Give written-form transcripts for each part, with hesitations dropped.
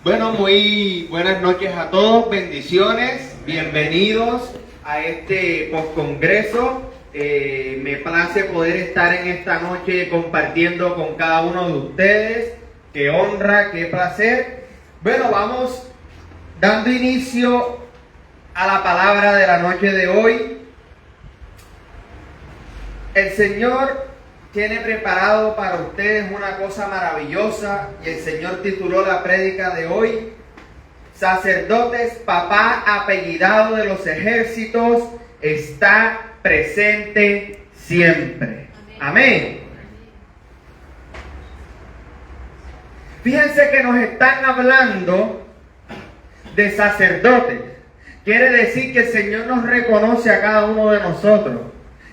Bueno, muy buenas noches a todos, bendiciones, bienvenidos a este postcongreso. Me place poder estar en esta noche compartiendo con cada uno de ustedes. Qué honra, qué placer. Bueno, vamos dando inicio a la palabra de la noche de hoy. El Señor tiene preparado para ustedes una cosa maravillosa y el Señor tituló la prédica de hoy: Sacerdotes, papá apellidado de los ejércitos, está presente siempre. Amén. Fíjense que nos están hablando de sacerdotes. Quiere decir que el Señor nos reconoce a cada uno de nosotros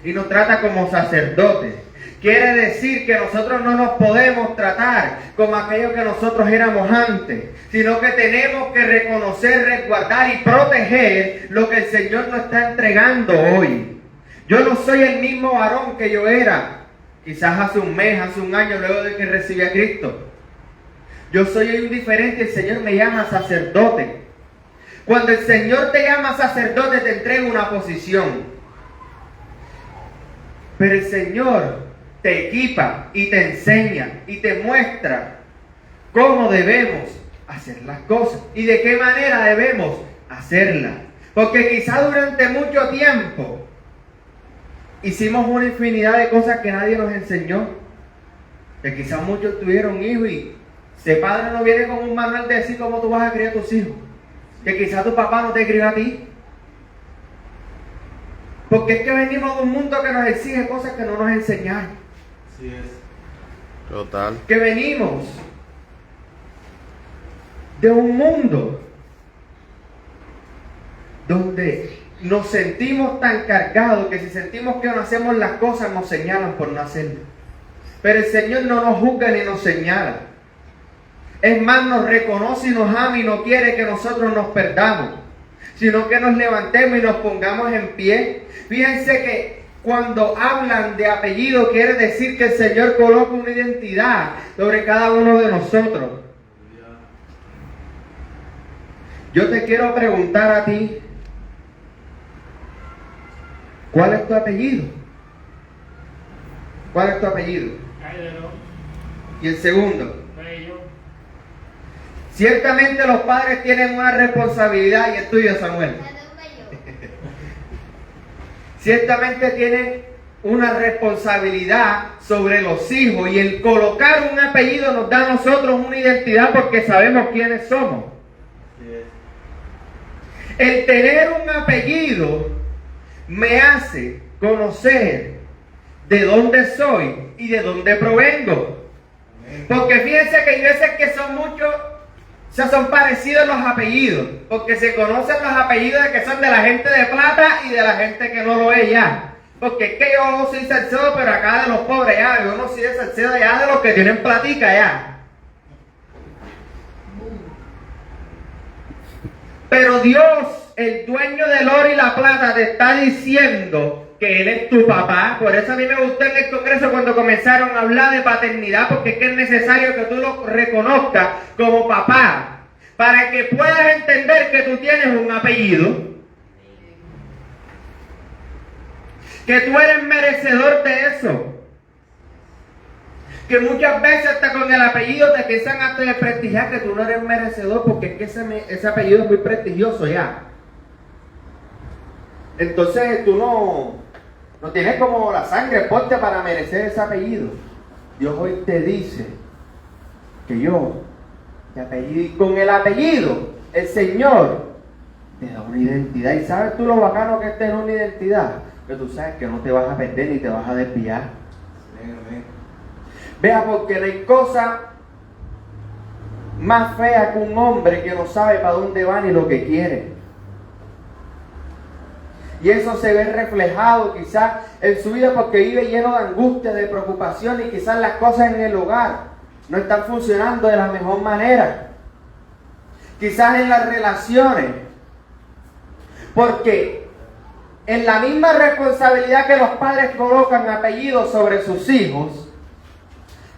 y nos trata como sacerdotes. Quiere decir que nosotros no nos podemos tratar como aquello que nosotros éramos antes, sino que tenemos que reconocer, resguardar y proteger lo que el Señor nos está entregando hoy. Yo no soy el mismo varón que yo era, quizás hace un mes, hace un año, luego de que recibí a Cristo. Yo soy hoy diferente, el Señor me llama sacerdote. Cuando el Señor te llama sacerdote, te entrega una posición. Pero el Señor te equipa y te enseña y te muestra cómo debemos hacer las cosas y de qué manera debemos hacerlas. Porque quizá durante mucho tiempo hicimos una infinidad de cosas que nadie nos enseñó. Que quizás muchos tuvieron hijos y ese padre no viene con un manual de decir cómo tú vas a criar a tus hijos. Que quizás tu papá no te crió a ti. Porque es que venimos de un mundo que nos exige cosas que no nos enseñaron. Así es. Total. Que venimos de un mundo donde nos sentimos tan cargados que si sentimos que no hacemos las cosas nos señalan por no hacerlas. Pero el Señor no nos juzga ni nos señala. Es más, nos reconoce y nos ama y no quiere que nosotros nos perdamos, sino que nos levantemos y nos pongamos en pie. Fíjense que cuando hablan de apellido, quiere decir que el Señor coloca una identidad sobre cada uno de nosotros. Yo te quiero preguntar a ti, ¿cuál es tu apellido? ¿Cuál es tu apellido? Y el segundo. Ciertamente los padres tienen una responsabilidad, y es tuyo, Samuel. Ciertamente tienen una responsabilidad sobre los hijos, y el colocar un apellido nos da a nosotros una identidad porque sabemos quiénes somos. El tener un apellido me hace conocer de dónde soy y de dónde provengo. Porque fíjense que hay veces que son parecidos los apellidos, porque se conocen los apellidos de que son de la gente de plata y de la gente que no lo es ya. Porque es que yo soy Salcedo, pero acá de los pobres ya, yo no soy de Salcedo ya, de los que tienen platica ya. Pero Dios, el dueño del oro y la plata, te está diciendo que Él es tu papá. Por eso a mí me gustó en el Congreso cuando comenzaron a hablar de paternidad, porque es que es necesario que tú lo reconozcas como papá, para que puedas entender que tú tienes un apellido, que tú eres merecedor de eso. Que muchas veces hasta con el apellido te piensan hasta de prestigiar que tú no eres merecedor, porque es que ese apellido es muy prestigioso ya. Entonces tú no tienes como la sangre fuerte para merecer ese apellido. Dios hoy te dice que yo te apellido, y con el apellido el Señor te da una identidad. Y sabes tú lo bacano que es tener una identidad, que tú sabes que no te vas a perder ni te vas a desviar. Vea, porque no hay cosa más fea que un hombre que no sabe para dónde va ni lo que quiere. Y eso se ve reflejado quizás en su vida porque vive lleno de angustia, de preocupación, y quizás las cosas en el hogar no están funcionando de la mejor manera. Quizás en las relaciones. Porque en la misma responsabilidad que los padres colocan apellidos sobre sus hijos,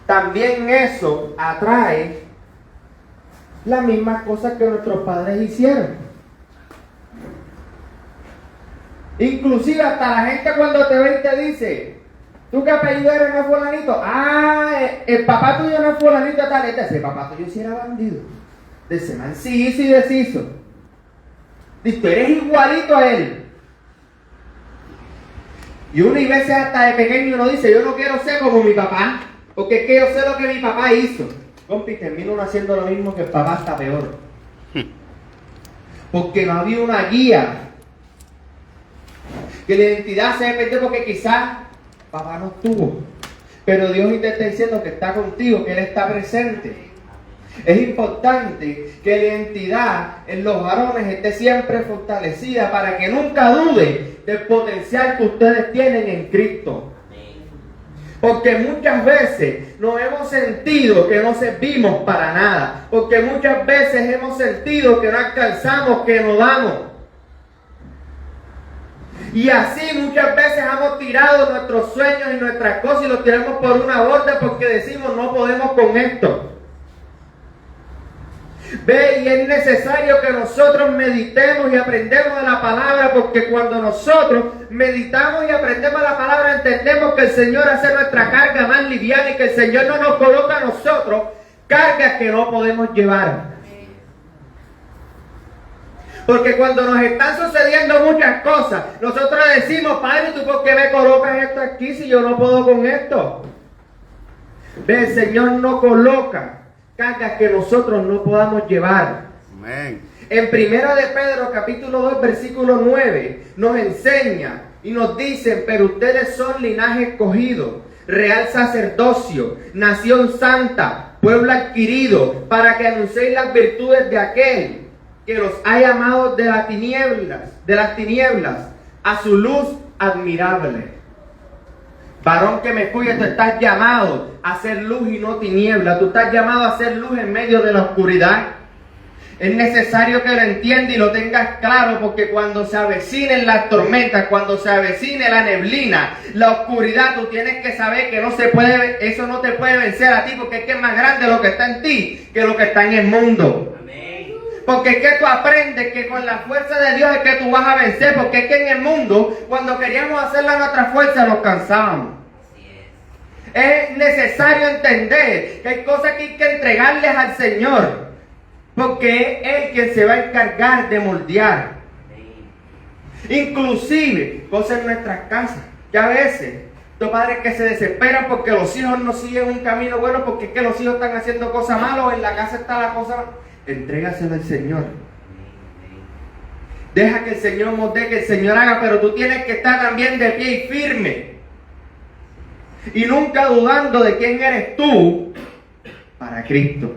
también eso atrae las mismas cosas que nuestros padres hicieron. Inclusive hasta la gente cuando te ve y te dice, ¿tú qué apellido eres, no fulanito? El papá tuyo no es fulanito tal. Ese papá tuyo sí era bandido. De ese man sí hizo y deshizo. Y tú eres igualito a él. Y uno y veces hasta de pequeño uno dice, yo no quiero ser como mi papá, porque es que yo sé lo que mi papá hizo. Compi, termina uno haciendo lo mismo que el papá, está peor. Porque no había una guía. Que la identidad se perdió porque quizás papá no estuvo. Pero Dios te está diciendo que está contigo, que Él está presente. Es importante que la identidad en los varones esté siempre fortalecida para que nunca dude del potencial que ustedes tienen en Cristo. Porque muchas veces nos hemos sentido que no servimos para nada. Porque muchas veces hemos sentido que no alcanzamos, que no damos. Y así muchas veces hemos tirado nuestros sueños y nuestras cosas y los tiramos por una borda porque decimos no podemos con esto. Ve, y es necesario que nosotros meditemos y aprendemos de la palabra, porque cuando nosotros meditamos y aprendemos la palabra, entendemos que el Señor hace nuestra carga más liviana y que el Señor no nos coloca a nosotros cargas que no podemos llevar. Porque cuando nos están sucediendo muchas cosas, nosotros decimos, Padre, ¿tú por qué me colocas esto aquí si yo no puedo con esto? Ve, el Señor no coloca cargas que nosotros no podamos llevar. Amén. En Primera de Pedro, capítulo 2, versículo 9, nos enseña y nos dicen, pero ustedes son linaje escogido, real sacerdocio, nación santa, pueblo adquirido, para que anunciéis las virtudes de aquel que los ha llamado de las tinieblas, a su luz admirable. Varón que me escucha, tú estás llamado a ser luz y no tiniebla. Tú estás llamado a ser luz en medio de la oscuridad. Es necesario que lo entiendas y lo tengas claro, porque cuando se avecinen las tormentas, cuando se avecine la neblina, la oscuridad, tú tienes que saber que eso no te puede vencer a ti, porque es que es más grande lo que está en ti que lo que está en el mundo. Porque es que tú aprendes que con la fuerza de Dios es que tú vas a vencer. Porque es que en el mundo, cuando queríamos hacerla a nuestra fuerza, nos cansábamos. Es necesario entender que hay cosas que hay que entregarles al Señor. Porque es Él quien se va a encargar de moldear. Inclusive, cosas en nuestras casas. Que a veces, los padres que se desesperan porque los hijos no siguen un camino bueno, porque es que los hijos están haciendo cosas malas o en la casa está la cosa. Entrégaselo al Señor. Deja que el Señor moldee, que el Señor haga, pero tú tienes que estar también de pie y firme. Y nunca dudando de quién eres tú para Cristo.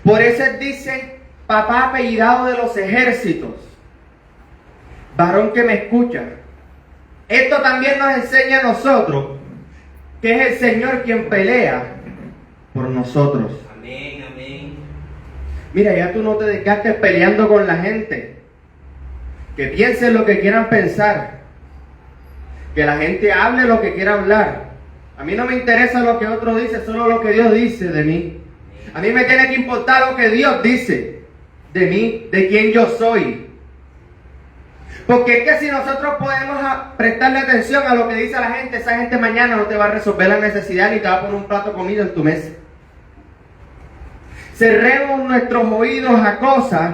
Por eso dice, papá apellidado de los ejércitos. Varón que me escucha. Esto también nos enseña a nosotros que es el Señor quien pelea por nosotros. Amén, amén. Mira, ya tú no te desgastes peleando con la gente. Que piensen lo que quieran pensar. Que la gente hable lo que quiera hablar. A mí no me interesa lo que otro dice, solo lo que Dios dice de mí. A mí me tiene que importar lo que Dios dice de mí, de quién yo soy. Porque es que si nosotros podemos prestarle atención a lo que dice la gente, esa gente mañana no te va a resolver la necesidad ni te va a poner un plato de comida en tu mesa. Cerremos nuestros oídos a cosas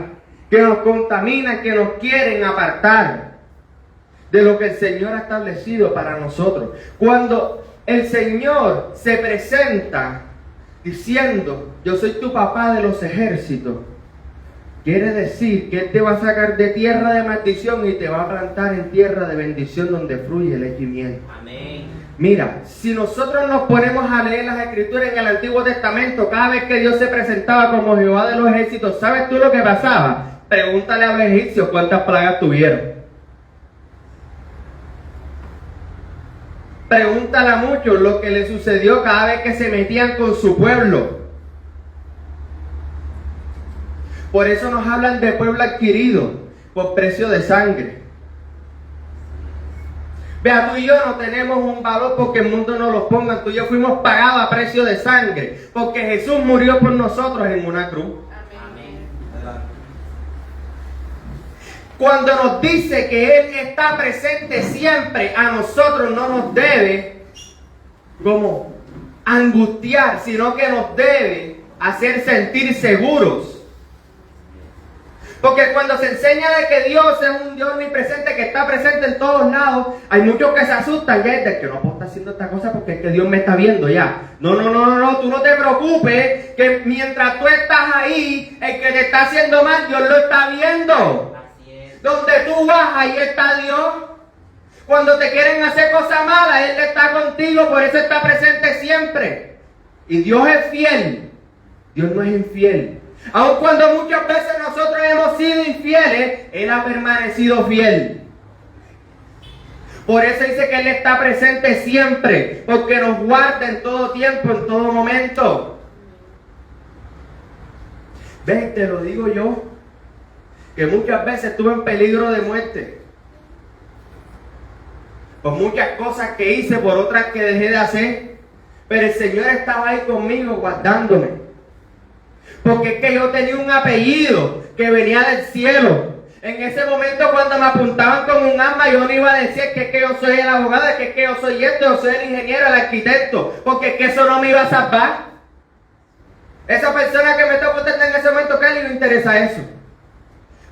que nos contaminan, que nos quieren apartar de lo que el Señor ha establecido para nosotros. Cuando el Señor se presenta diciendo, yo soy tu papá de los ejércitos, quiere decir que Él te va a sacar de tierra de maldición y te va a plantar en tierra de bendición donde fluye leche y miel. Amén. Mira, si nosotros nos ponemos a leer las escrituras en el Antiguo Testamento, cada vez que Dios se presentaba como Jehová de los ejércitos, ¿sabes tú lo que pasaba? Pregúntale a los egipcios cuántas plagas tuvieron. Pregúntale a muchos lo que le sucedió cada vez que se metían con su pueblo. Por eso nos hablan de pueblo adquirido por precio de sangre. Vea, tú y yo no tenemos un valor porque el mundo nos lo ponga. Tú y yo fuimos pagados a precio de sangre, porque Jesús murió por nosotros en una cruz. Cuando nos dice que Él está presente siempre, a nosotros no nos debe como angustiar, sino que nos debe hacer sentir seguros. Porque cuando se enseña de que Dios es un Dios omnipresente, que está presente en todos lados, hay muchos que se asustan, ya es de que no puedo estar haciendo esta cosa porque es que Dios me está viendo ya. No, tú no te preocupes, que mientras tú estás ahí, el que te está haciendo mal, Dios lo está viendo. Donde tú vas, ahí está Dios. Cuando te quieren hacer cosas malas, Él está contigo, por eso está presente siempre. Y Dios es fiel, Dios no es infiel. Aun cuando muchas veces nosotros hemos sido infieles, Él ha permanecido fiel. Por eso dice que Él está presente siempre, porque nos guarda en todo tiempo, en todo momento. Ven, te lo digo yo, que muchas veces estuve en peligro de muerte. Por muchas cosas que hice, por otras que dejé de hacer. Pero el Señor estaba ahí conmigo, guardándome. Porque es que yo tenía un apellido que venía del cielo. En ese momento cuando me apuntaban con un arma, yo no iba a decir que es que yo soy el abogado, que es que yo soy esto, yo soy el ingeniero, el arquitecto. Porque es que eso no me iba a salvar. Esa persona que me está apuntando en ese momento, ¿qué le interesa eso?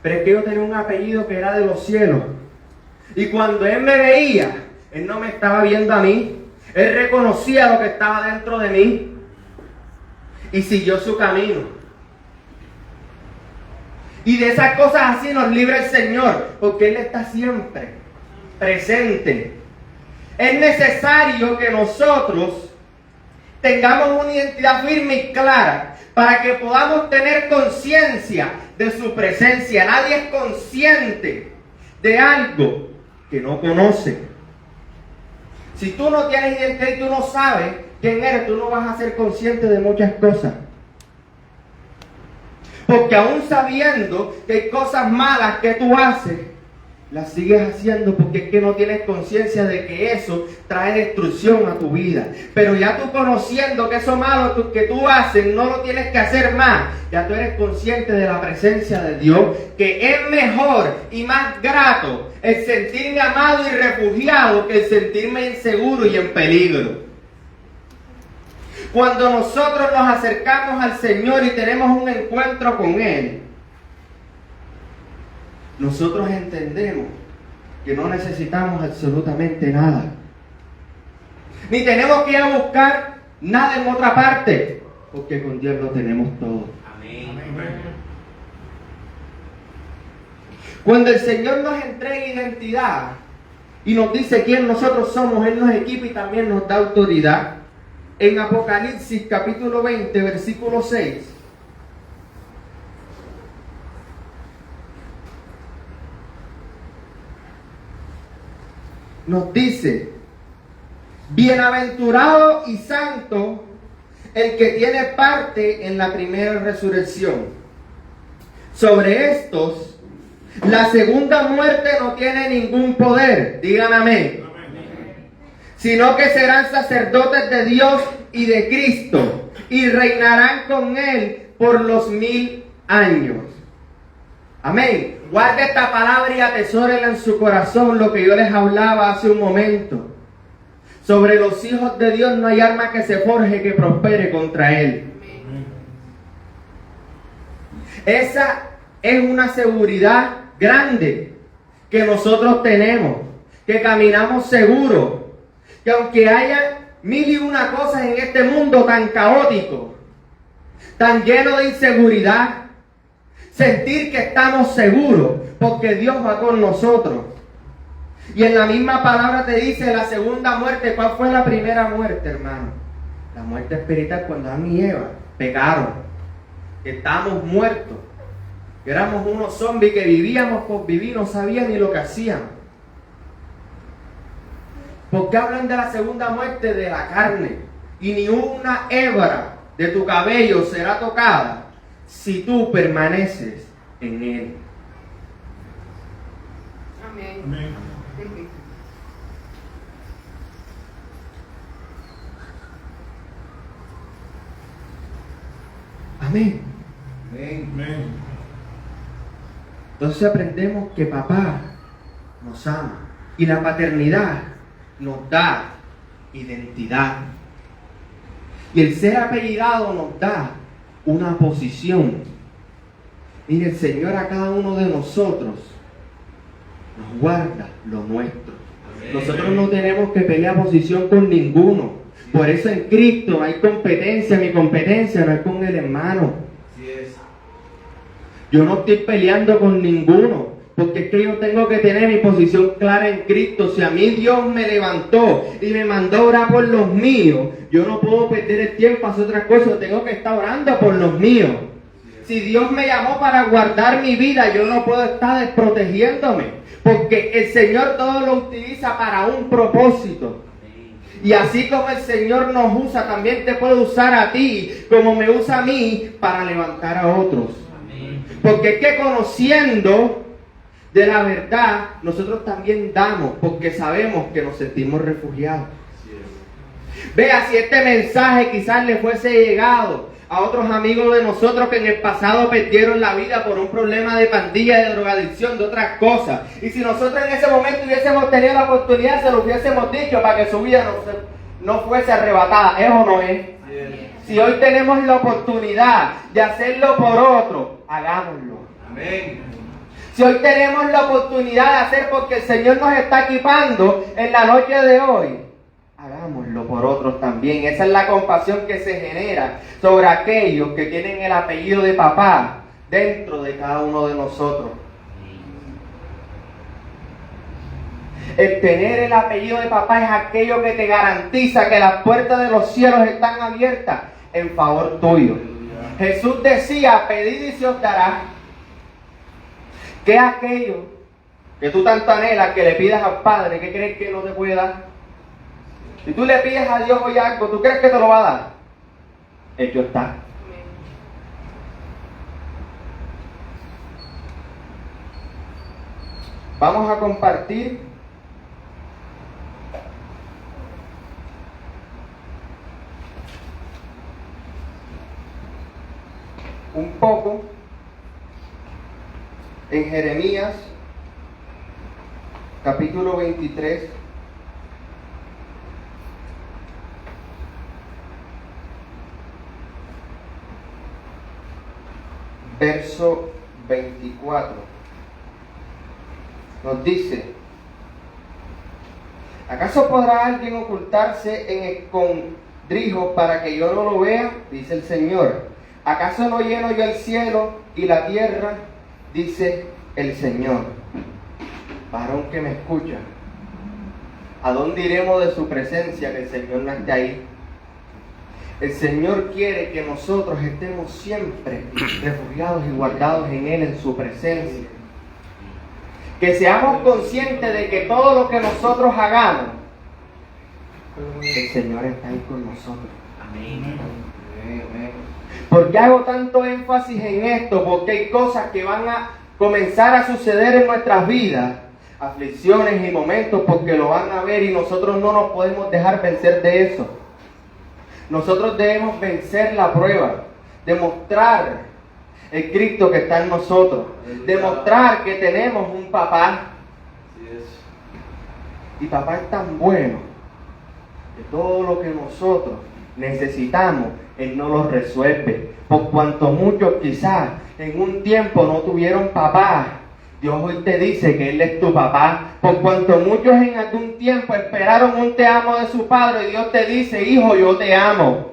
Pero es que yo tenía un apellido que era de los cielos. Y cuando Él me veía, Él no me estaba viendo a mí. Él reconocía lo que estaba dentro de mí. Y siguió su camino. Y de esas cosas así nos libra el Señor, porque Él está siempre presente. Es necesario que nosotros tengamos una identidad firme y clara para que podamos tener conciencia de su presencia. Nadie es consciente de algo que no conoce. Si tú no tienes identidad y tú no sabes quién eres, tú no vas a ser consciente de muchas cosas. Porque aún sabiendo que hay cosas malas que tú haces, las sigues haciendo porque es que no tienes conciencia de que eso trae destrucción a tu vida. Pero ya tú conociendo que eso malo que tú haces no lo tienes que hacer más. Ya tú eres consciente de la presencia de Dios, que es mejor y más grato el sentirme amado y refugiado que el sentirme inseguro y en peligro. Cuando nosotros nos acercamos al Señor y tenemos un encuentro con Él, nosotros entendemos que no necesitamos absolutamente nada. Ni tenemos que ir a buscar nada en otra parte, porque con Dios lo tenemos todo. Amén. Cuando el Señor nos entrega identidad y nos dice quién nosotros somos, Él nos equipa y también nos da autoridad. En Apocalipsis capítulo 20, versículo 6. Nos dice: bienaventurado y santo el que tiene parte en la primera resurrección. Sobre estos, la segunda muerte no tiene ningún poder. Digan amén. Sino que serán sacerdotes de Dios y de Cristo, y reinarán con Él por los 1000 años. Amén. Guarde esta palabra y atesórela en su corazón, lo que yo les hablaba hace un momento. Sobre los hijos de Dios no hay arma que se forje que prospere contra Él. Esa es una seguridad grande que nosotros tenemos, que caminamos seguros. Que aunque haya 1001 cosas en este mundo tan caótico, tan lleno de inseguridad, sentir que estamos seguros, porque Dios va con nosotros. Y en la misma palabra te dice la segunda muerte. ¿Cuál fue la primera muerte, hermano? La muerte espiritual, cuando Adán y Eva pecaron, que estábamos muertos, que éramos unos zombies que vivíamos por vivir, no sabían ni lo que hacíamos. Porque hablan de la segunda muerte de la carne, y ni una hebra de tu cabello será tocada si tú permaneces en Él. Amén. Amén. Amén. Amén. Entonces aprendemos que papá nos ama y la paternidad nos da identidad. Y el ser apellidado nos da una posición. Mire, el Señor a cada uno de nosotros nos guarda lo nuestro. Nosotros no tenemos que pelear posición con ninguno. Por eso en Cristo no hay competencia. Mi competencia no es con el hermano. Yo no estoy peleando con ninguno, porque es que yo tengo que tener mi posición clara en Cristo. Si a mí Dios me levantó y me mandó a orar por los míos, yo no puedo perder el tiempo a hacer otras cosas. Tengo que estar orando por los míos. Si Dios me llamó para guardar mi vida, yo no puedo estar desprotegiéndome, porque el Señor todo lo utiliza para un propósito. Y así como el Señor nos usa, también te puede usar a ti, como me usa a mí, para levantar a otros. Porque es que conociendo de la verdad, nosotros también damos, porque sabemos que nos sentimos refugiados. Vea, si este mensaje quizás le fuese llegado a otros amigos de nosotros que en el pasado perdieron la vida por un problema de pandilla, de drogadicción, de otras cosas. Y si nosotros en ese momento hubiésemos tenido la oportunidad, se lo hubiésemos dicho para que su vida no fuese arrebatada. ¿Es o no es? Si hoy tenemos la oportunidad de hacerlo por otro, hagámoslo. Amén. Si hoy tenemos la oportunidad de hacer porque el Señor nos está equipando en la noche de hoy, hagámoslo por otros también. Esa es la compasión que se genera sobre aquellos que tienen el apellido de papá dentro de cada uno de nosotros. El tener el apellido de papá es aquello que te garantiza que las puertas de los cielos están abiertas en favor tuyo. Jesús decía, pedid y se os dará. ¿Qué es aquello que tú tanto anhelas que le pidas al Padre? ¿Qué crees que no te puede dar? Si tú le pides a Dios hoy algo, ¿tú crees que te lo va a dar? Hecho está. Vamos a compartir un poco en Jeremías capítulo 23 verso 24. Nos dice: ¿acaso podrá alguien ocultarse en escondrijo para que yo no lo vea? Dice el Señor. ¿Acaso no lleno yo el cielo y la tierra? Dice el Señor. Varón que me escucha, ¿a dónde iremos de su presencia que el Señor no esté ahí? El Señor quiere que nosotros estemos siempre refugiados y guardados en Él, en su presencia. Que seamos conscientes de que todo lo que nosotros hagamos, el Señor está ahí con nosotros. Amén. ¿Por qué hago tanto énfasis en esto? Porque hay cosas que van a comenzar a suceder en nuestras vidas, aflicciones y momentos, porque lo van a ver y nosotros no nos podemos dejar vencer de eso. Nosotros debemos vencer la prueba, demostrar el Cristo que está en nosotros, demostrar que tenemos un papá. Y papá es tan bueno que todo lo que nosotros necesitamos, Él no lo resuelve. Por cuanto muchos quizás en un tiempo no tuvieron papá, Dios hoy te dice que Él es tu papá. Por cuanto muchos en algún tiempo esperaron un te amo de su padre, y Dios te dice: hijo, yo te amo.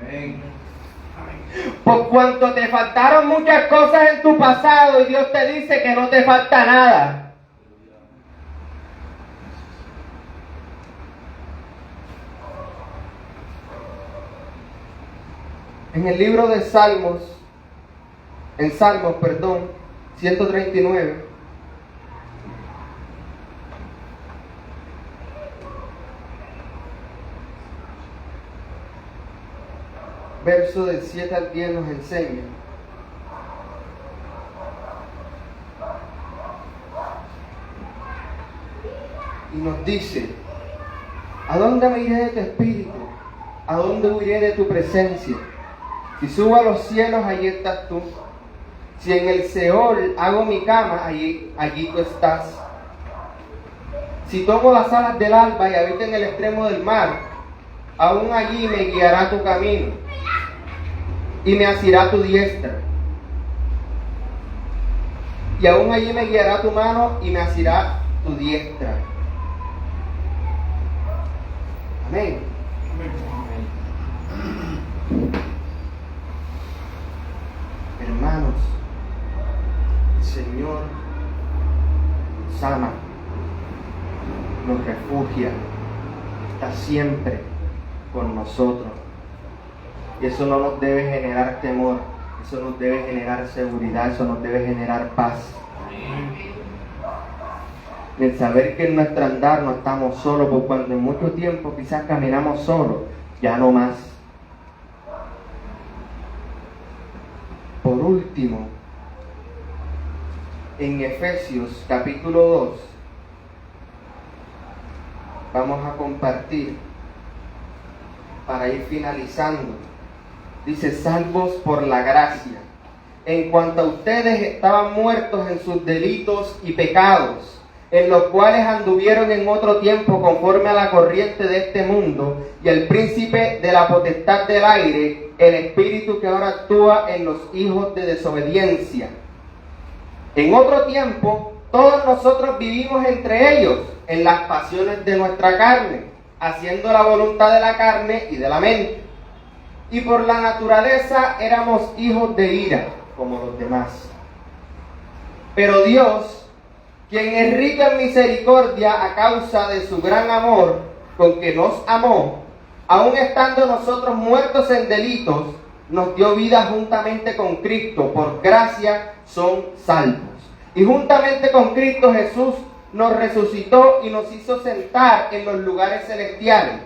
Amén. Por cuanto te faltaron muchas cosas en tu pasado, y Dios te dice que no te falta nada. En el libro de Salmos, 139, verso del 7 al 10 nos enseña: y nos dice, ¿a dónde me iré de tu espíritu? ¿A dónde huiré de tu presencia? Si subo a los cielos, allí estás tú. Si en el Seol hago mi cama, allí tú estás. Si tomo las alas del alba y habito en el extremo del mar, aún allí me guiará tu camino y me asirá tu diestra. Y aún allí me guiará tu mano y me asirá tu diestra. Amén. Hermanos, el Señor nos ama, nos refugia, está siempre con nosotros. Y eso no nos debe generar temor, eso nos debe generar seguridad, eso nos debe generar paz. El saber que en nuestro andar no estamos solos, porque cuando en mucho tiempo quizás caminamos solos, ya no más. Por último, en Efesios capítulo 2, vamos a compartir para ir finalizando. Dice, salvos por la gracia, en cuanto a ustedes estaban muertos en sus delitos y pecados, en los cuales anduvieron en otro tiempo conforme a la corriente de este mundo y el príncipe de la potestad del aire, el espíritu que ahora actúa en los hijos de desobediencia. En otro tiempo, todos nosotros vivimos entre ellos, en las pasiones de nuestra carne, haciendo la voluntad de la carne y de la mente. Y por la naturaleza éramos hijos de ira, como los demás. Pero Dios, quien es rico en misericordia a causa de su gran amor con que nos amó, aun estando nosotros muertos en delitos, nos dio vida juntamente con Cristo. Por gracia son salvos. Y juntamente con Cristo Jesús nos resucitó y nos hizo sentar en los lugares celestiales,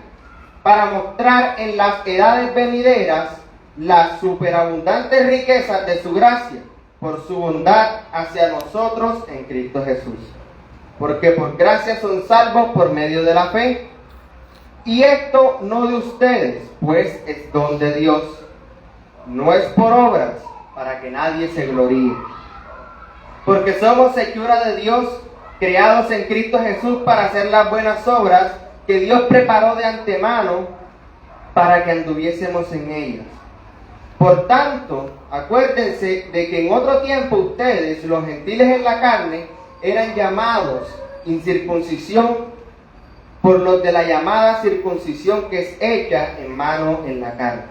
para mostrar en las edades venideras las superabundantes riquezas de su gracia, por su bondad hacia nosotros en Cristo Jesús. Porque por gracia son salvos por medio de la fe. Y esto no de ustedes, pues es don de Dios. No es por obras, para que nadie se gloríe. Porque somos hechura de Dios, creados en Cristo Jesús para hacer las buenas obras que Dios preparó de antemano para que anduviésemos en ellas. Por tanto, acuérdense de que en otro tiempo ustedes, los gentiles en la carne, eran llamados incircuncisión por los de la llamada circuncisión que es hecha en mano en la carne.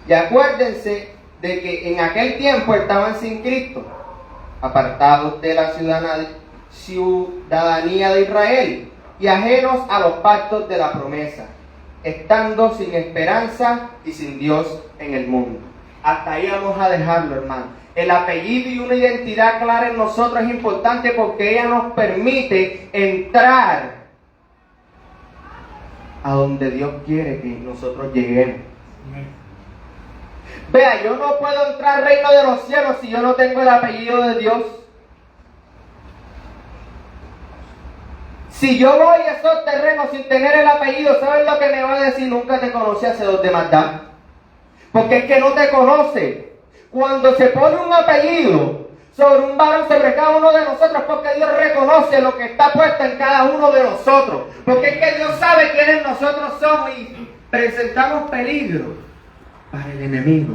Y acuérdense de que en aquel tiempo estaban sin Cristo, apartados de la ciudadanía de Israel y ajenos a los pactos de la promesa, estando sin esperanza y sin Dios en el mundo. Hasta ahí vamos a dejarlo, hermano. El apellido y una identidad clara en nosotros es importante porque ella nos permite entrar a donde Dios quiere que nosotros lleguemos. Vea, yo no puedo entrar al reino de los cielos si yo no tengo el apellido de Dios. Si yo voy a esos terrenos sin tener el apellido, ¿sabes lo que me va a decir? Nunca te conocí, hace dos de maldad. Porque es que no te conoce. Cuando se pone un apellido sobre un varón, sobre cada uno de nosotros, porque Dios reconoce lo que está puesto en cada uno de nosotros. Porque es que Dios sabe quiénes nosotros somos y presentamos peligro para el enemigo.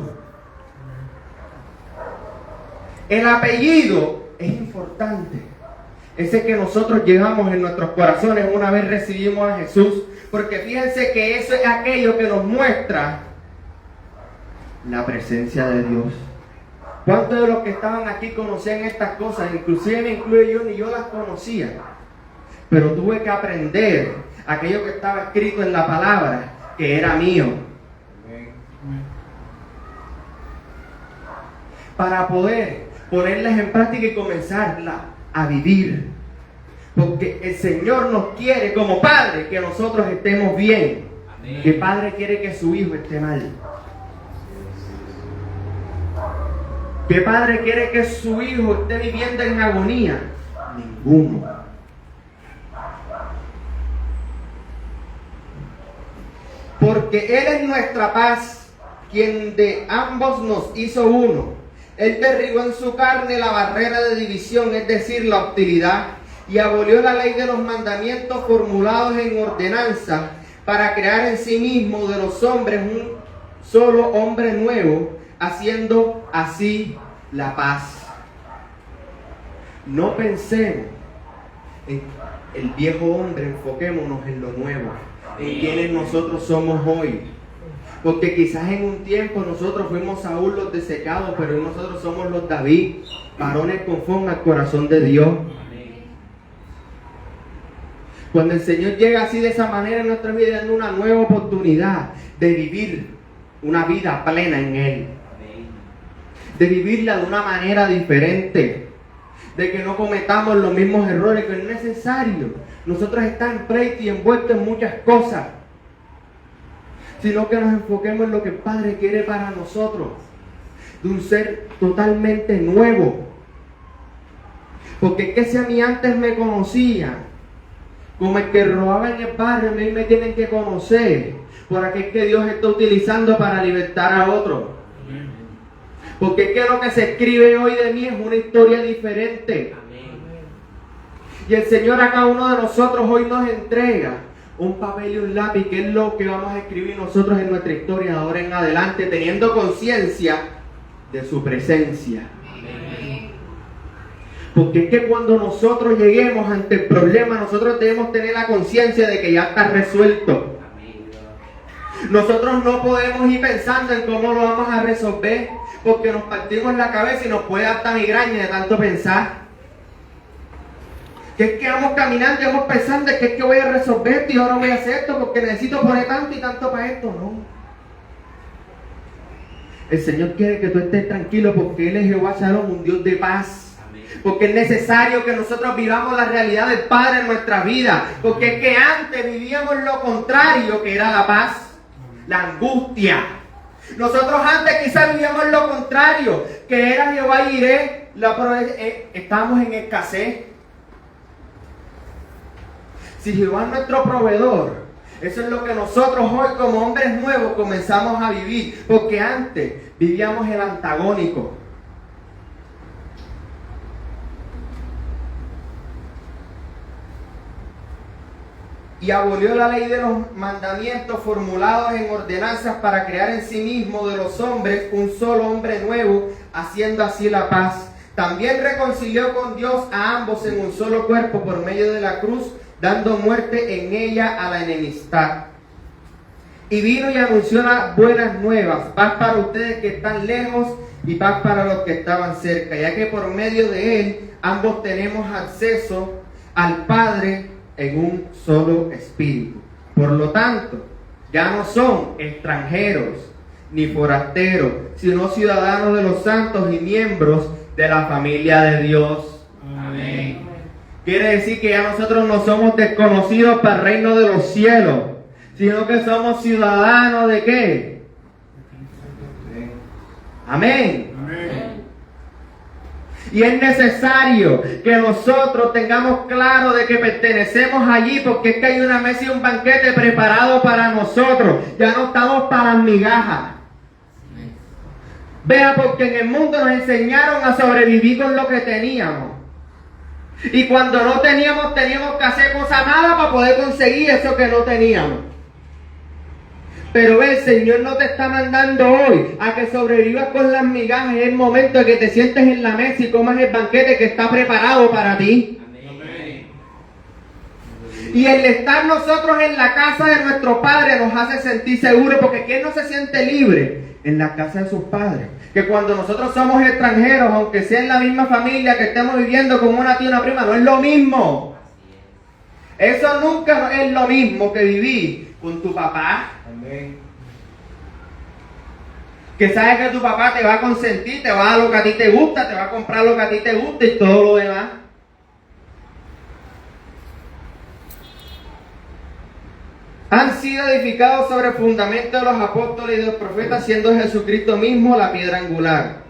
El apellido es importante. Ese que nosotros llevamos en nuestros corazones una vez recibimos a Jesús. Porque fíjense que eso es aquello que nos muestra la presencia de Dios. ¿Cuántos de los que estaban aquí conocían estas cosas? Inclusive me incluye yo, ni yo las conocía. Pero tuve que aprender aquello que estaba escrito en la palabra, que era mío. Para poder ponerlas en práctica y comenzarla a vivir. Porque el Señor nos quiere como padre que nosotros estemos bien. Amén. ¿Qué padre quiere que su hijo esté mal? ¿Qué padre quiere que su hijo esté viviendo en agonía? Ninguno. Porque Él es nuestra paz, quien de ambos nos hizo uno, Él derribó en su carne la barrera de división, es decir, la hostilidad, y abolió la ley de los mandamientos formulados en ordenanza para crear en sí mismo de los hombres un solo hombre nuevo, haciendo así la paz. No pensemos en el viejo hombre, enfoquémonos en lo nuevo, en quienes nosotros somos hoy. Porque quizás en un tiempo nosotros fuimos Saúl los desecados, pero hoy nosotros somos los David, varones conforme al corazón de Dios. Cuando el Señor llega así de esa manera en nuestra vida, dando una nueva oportunidad de vivir una vida plena en Él, de vivirla de una manera diferente, de que no cometamos los mismos errores, que no es necesario nosotros estar en pleito y envueltos en muchas cosas, sino que nos enfoquemos en lo que el Padre quiere para nosotros, de un ser totalmente nuevo. Porque es que si a mí antes me conocían como el que robaba en el barrio, a mí me tienen que conocer por aquel que Dios está utilizando para libertar a otros. Porque es que lo que se escribe hoy de mí es una historia diferente. Y el Señor a cada uno de nosotros hoy nos entrega un papel y un lápiz, que es lo que vamos a escribir nosotros en nuestra historia de ahora en adelante, teniendo conciencia de su presencia. Porque es que cuando nosotros lleguemos ante el problema, nosotros debemos tener la conciencia de que ya está resuelto. Nosotros no podemos ir pensando en cómo lo vamos a resolver, porque nos partimos la cabeza y nos puede dar hasta migraña de tanto pensar. Que es que vamos caminando y vamos pensando que es que voy a resolver esto y ahora voy a hacer esto porque necesito poner tanto y tanto para esto. No. El Señor quiere que tú estés tranquilo porque Él es Jehová Shalom, un Dios de paz. Porque es necesario que nosotros vivamos la realidad del Padre en nuestra vida. Porque es que antes vivíamos lo contrario, que era la paz, la angustia. Nosotros antes quizás vivíamos lo contrario, que era Jehová Jireh, estábamos en escasez. Si Jehová es nuestro proveedor, eso es lo que nosotros hoy como hombres nuevos comenzamos a vivir. Porque antes vivíamos el antagónico. Y abolió la ley de los mandamientos formulados en ordenanzas para crear en sí mismo de los hombres un solo hombre nuevo, haciendo así la paz. También reconcilió con Dios a ambos en un solo cuerpo por medio de la cruz, dando muerte en ella a la enemistad. Y vino y anunció las buenas nuevas, paz para ustedes que están lejos y paz para los que estaban cerca, ya que por medio de él ambos tenemos acceso al Padre en un solo espíritu. Por lo tanto, ya no son extranjeros ni forasteros, sino ciudadanos de los santos y miembros de la familia de Dios. Amén. Quiere decir que ya nosotros no somos desconocidos para el reino de los cielos, sino que somos ciudadanos ¿de qué? Amén. Amén. Y es necesario que nosotros tengamos claro de que pertenecemos allí, porque es que hay una mesa y un banquete preparado para nosotros. Ya no estamos para las migajas. Vea, porque en el mundo nos enseñaron a sobrevivir con lo que teníamos. Y cuando no teníamos, teníamos que hacer cosas malas para poder conseguir eso que no teníamos. Pero ve, el Señor no te está mandando hoy a que sobrevivas con las migajas. Es el momento de que te sientes en la mesa y comas el banquete que está preparado para ti. Amén. Y el estar nosotros en la casa de nuestro Padre nos hace sentir seguros, porque ¿quién no se siente libre en la casa de sus padres? Que cuando nosotros somos extranjeros, aunque sea en la misma familia, que estemos viviendo como una tía y una prima, no es lo mismo. Eso nunca es lo mismo que vivir con tu papá. Amén. Que sabes que tu papá te va a consentir, te va a dar lo que a ti te gusta, te va a comprar lo que a ti te gusta y todo lo demás. Han sido edificados sobre el fundamento de los apóstoles y de los profetas, siendo Jesucristo mismo la piedra angular.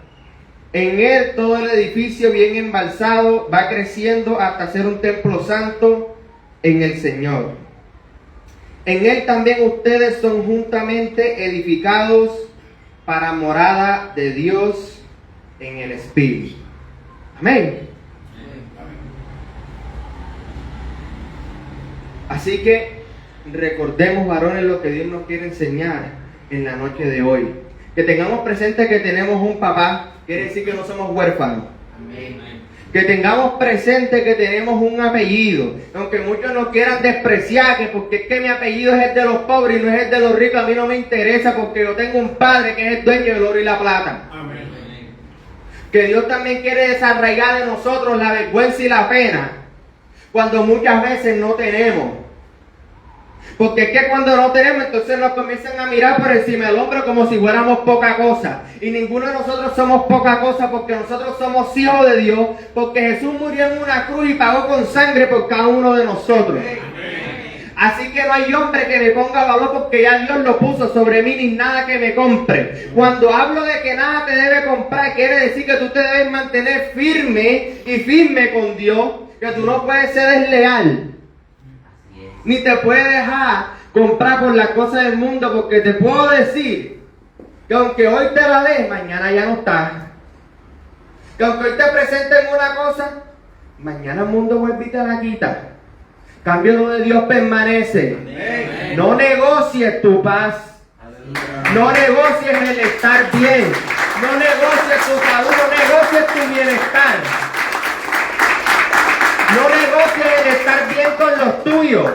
En él todo el edificio bien embalsado va creciendo hasta ser un templo santo en el Señor. En él también ustedes son juntamente edificados para morada de Dios en el Espíritu. Amén. Así que recordemos, varones, lo que Dios nos quiere enseñar en la noche de hoy. Que tengamos presente que tenemos un papá, quiere decir que no somos huérfanos. Que tengamos presente que tenemos un apellido, aunque muchos nos quieran despreciar, que porque es que mi apellido es el de los pobres y no es el de los ricos, a mí no me interesa porque yo tengo un padre que es el dueño del oro y la plata. Amén. Que Dios también quiere desarraigar de nosotros la vergüenza y la pena, cuando muchas veces no tenemos. Porque es que cuando no tenemos, entonces nos comienzan a mirar por encima del hombro como si fuéramos poca cosa. Y ninguno de nosotros somos poca cosa, porque nosotros somos hijos de Dios, porque Jesús murió en una cruz y pagó con sangre por cada uno de nosotros. Así que no hay hombre que me ponga valor, porque ya Dios lo puso sobre mí, ni nada que me compre. Cuando hablo de que nada te debe comprar, quiere decir que tú te debes mantener firme con Dios, que tú no puedes ser desleal. Ni te puedes dejar comprar por las cosas del mundo, porque te puedo decir que aunque hoy te la des, mañana ya no estás. Que aunque hoy te presenten una cosa, mañana el mundo vuelve y te la quita. Cambio lo de Dios permanece. Amén. No negocies tu paz. No negocies el estar bien. No negocies tu salud. No negocies tu bienestar. No negocies el estar bien con los tuyos.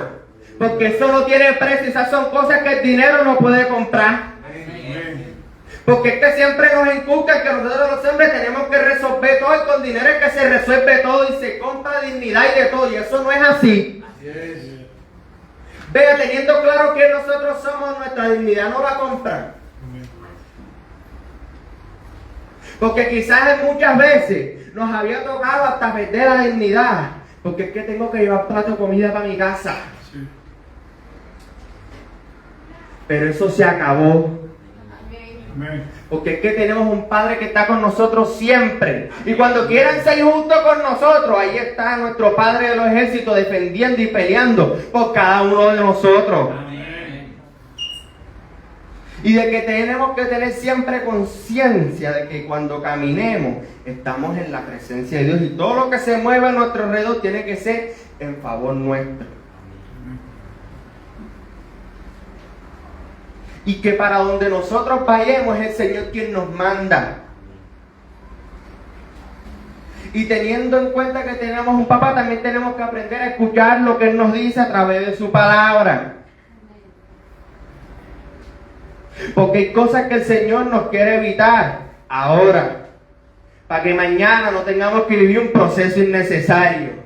Porque eso no tiene precio. Esas son cosas que el dinero no puede comprar. Porque es que siempre nos inculcan que nosotros los hombres tenemos que resolver todo, y con dinero es que se resuelve todo y se compra dignidad y de todo. Y eso no es así. Vea, teniendo claro que nosotros somos, nuestra dignidad no la compran. Porque quizás muchas veces nos había tocado hasta perder la dignidad. Porque es que tengo que llevar plato de comida para mi casa. Pero eso se acabó. Porque es que tenemos un Padre que está con nosotros siempre. Y cuando quieran ser justos con nosotros, ahí está nuestro Padre de los ejércitos defendiendo y peleando por cada uno de nosotros. Y de que tenemos que tener siempre conciencia de que cuando caminemos estamos en la presencia de Dios. Y todo lo que se mueva a nuestro alrededor tiene que ser en favor nuestro. Y que para donde nosotros vayamos es el Señor quien nos manda. Y teniendo en cuenta que tenemos un papá, también tenemos que aprender a escuchar lo que Él nos dice a través de su palabra. Porque hay cosas que el Señor nos quiere evitar ahora, para que mañana no tengamos que vivir un proceso innecesario.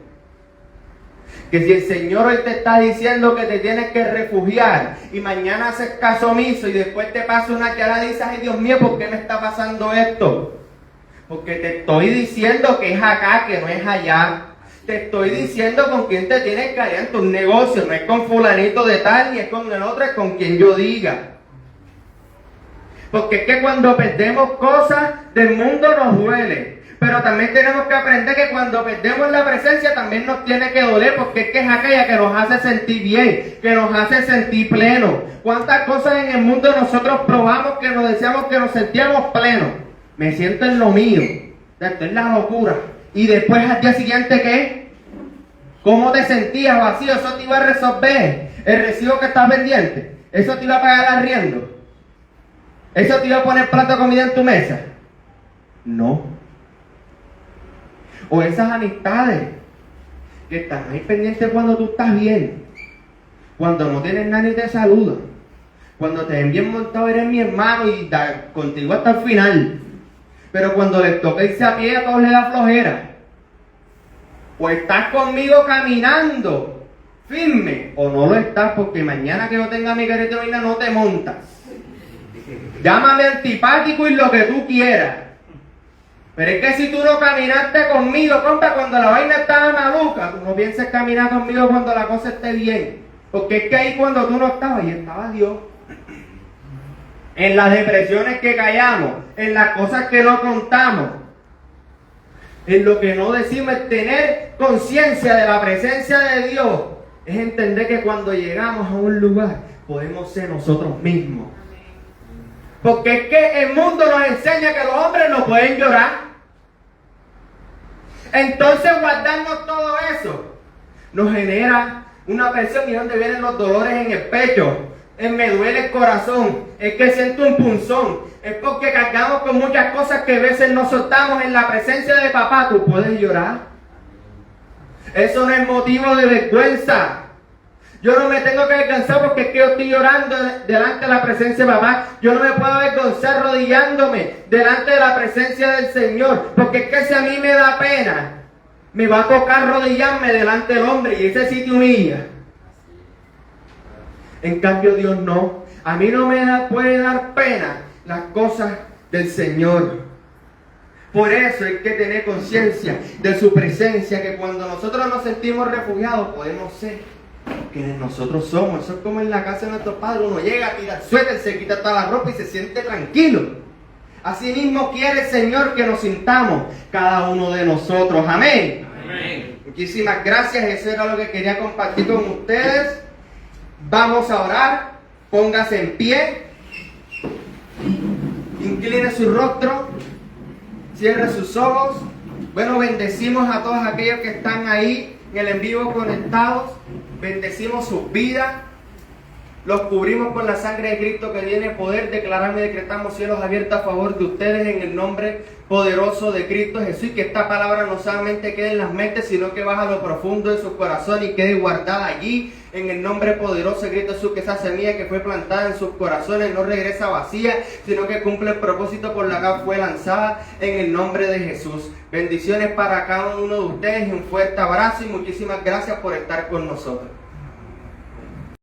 Que si el Señor hoy te está diciendo que te tienes que refugiar y mañana haces caso omiso y después te pasa una cara y dices, ay Dios mío, ¿por qué me está pasando esto? Porque te estoy diciendo que es acá, que no es allá. Te estoy diciendo con quién te tienes que aliar en tus negocios. No es con fulanito de tal, ni es con el otro, es con quien yo diga. Porque es que cuando perdemos cosas del mundo nos duele. Pero también tenemos que aprender que cuando perdemos la presencia también nos tiene que doler, porque es que es aquella que nos hace sentir bien, que nos hace sentir plenos. ¿Cuántas cosas en el mundo nosotros probamos que nos decíamos que nos sentíamos plenos? Me siento en lo mío. Esto es la locura. Y después al día siguiente, ¿qué? ¿Cómo te sentías vacío? Eso te iba a resolver el recibo que está pendiente. Eso te iba a pagar el arriendo. Eso te iba a poner plato de comida en tu mesa. No. O esas amistades que están ahí pendientes cuando tú estás bien, cuando no tienes nada ni te saludan, cuando te ven bien montado eres mi hermano y contigo hasta el final, pero cuando les toca irse a pie a todos les da flojera. O estás conmigo caminando firme o no lo estás, porque mañana que yo tenga mi carrito de vaina no te montas. Llámame antipático y lo que tú quieras. Pero es que si tú no caminaste conmigo, compa, cuando la vaina estaba maluca, tú no pienses caminar conmigo cuando la cosa esté bien. Porque es que ahí cuando tú no estabas, ahí estaba Dios. En las depresiones que callamos, en las cosas que no contamos, en lo que no decimos, es tener conciencia de la presencia de Dios. Es entender que cuando llegamos a un lugar, podemos ser nosotros mismos. Porque es que el mundo nos enseña que los hombres no pueden llorar. Entonces guardarnos todo eso nos genera una presión. ¿Y dónde vienen los dolores en el pecho? Me duele el corazón, es que siento un punzón, es porque cargamos con muchas cosas que a veces nos soltamos en la presencia de papá. Tú puedes llorar. Eso no es motivo de vergüenza. Yo no me tengo que avergonzar porque es que yo estoy llorando delante de la presencia de papá. Yo no me puedo avergonzar arrodillándome delante de la presencia del Señor, porque es que si a mí me da pena, me va a tocar arrodillarme delante del hombre y ese sí te humilla. En cambio Dios no. A mí no me puede dar pena las cosas del Señor. Por eso hay que tener conciencia de su presencia, que cuando nosotros nos sentimos refugiados podemos ser quienes nosotros somos. Eso es como en la casa de nuestro Padre. Uno llega, tira el suéter, se quita toda la ropa y se siente tranquilo. Así mismo quiere el Señor que nos sintamos cada uno de nosotros. Amén. Amén. Muchísimas gracias. Eso era lo que quería compartir con ustedes. Vamos a orar. Póngase en pie. Incline su rostro. Cierre sus ojos. Bueno, bendecimos a todos aquellos que están ahí en el en vivo conectados. Bendecimos sus vidas. Los cubrimos con la sangre de Cristo que tiene poder. Declaramos y decretamos cielos abiertos a favor de ustedes en el nombre poderoso de Cristo Jesús. Y que esta palabra no solamente quede en las mentes, sino que baje a lo profundo de su corazón y quede guardada allí en el nombre poderoso de Cristo Jesús. Que esa semilla que fue plantada en sus corazones no regresa vacía, sino que cumple el propósito por la que fue lanzada en el nombre de Jesús. Bendiciones para cada uno de ustedes y un fuerte abrazo y muchísimas gracias por estar con nosotros.